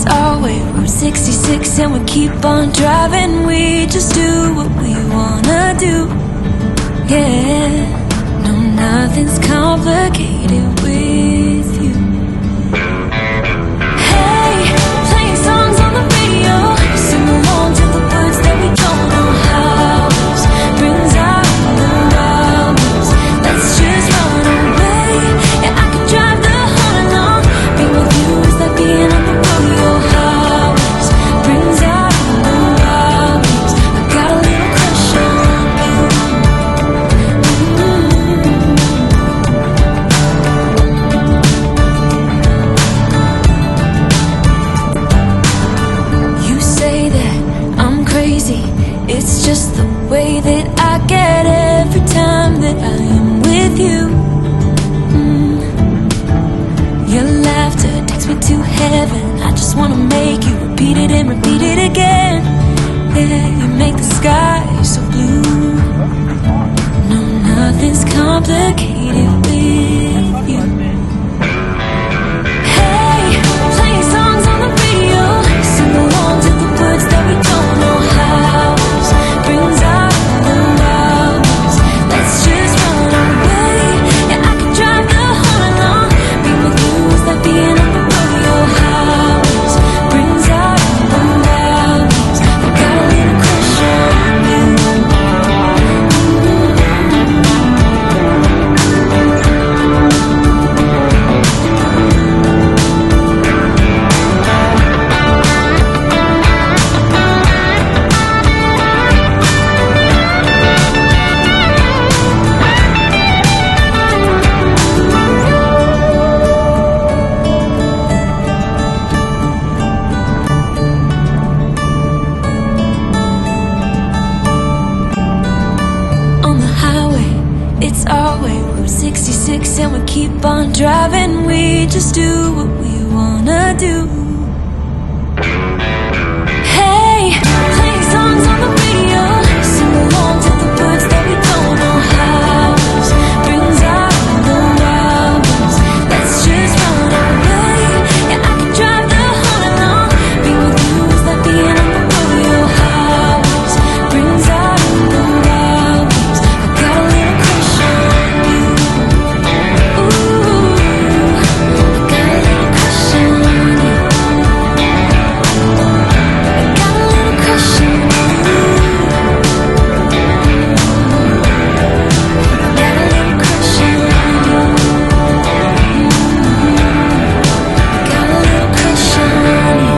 our way, Route 66, and we keep on driving. We just do what we wanna do. Yeah, no, nothing's complicated with you. Hey, playing songs on the radio, sing along to the words that we don't know how. Brings out the wildness. Let's just run away. Yeah, I could drive the whole night long. Being with you is like being on the rodeo highways. Brings out the wildness. I got a little crush on you. You say that I'm crazy. It's just the way that I get every time that I am with you. Your laughter takes me to heaven. I just wanna make you repeat it and repeat it again. Yeah, you make the sky so blue. No, nothing's complicated with you. Hey, playing songs on the radio, sing along to the words that we don't know how. Brings out the wildness. Let's just run away. Yeah, I could drive the whole night long. Being with you is like being on the rodeo highways. Brings out the wildness. I got a little crush on you. On the highway, it's our way, Route 66, and we keep on driving. We just do what we wanna do. Hey, playing songs on the radio, sing along to the words that we don't know how. Brings out the wildness. Let's just run away. Yeah, I could drive the whole night long. Being with you is like being on the rodeo highways. Brings out the wildness. I got a little crush on you. Ooh, I got a little crush on you. I got a little crush on you. I got a little crush on you. Got a little crush on you.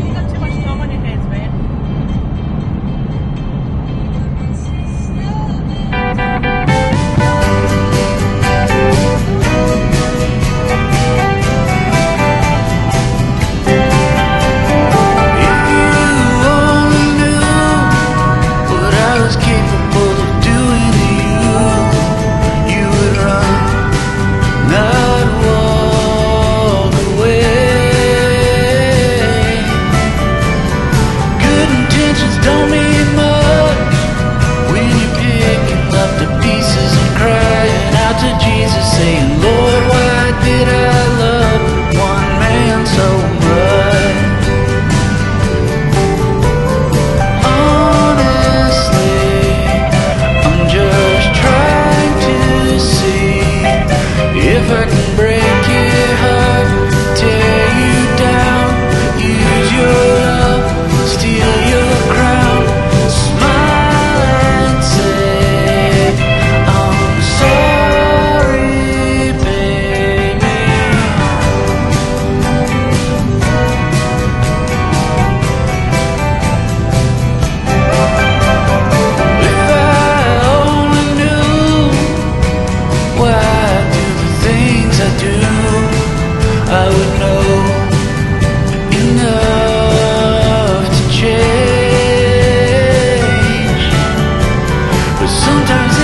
You got too much time on your hands, man. If you only knew what I was capable of doing to you, you would run, not walk away. Good intentions don't mean much when you're picking up the pieces and crying out to Jesus, saying, Lord, why did I love one man so much? Honestly, I'm just trying to see if I can break your heart, tear you down, use your love, steal your crown, smile and say, I'm sorry, baby. If I only knew why I do the things I do, I would know enough to change. But sometimes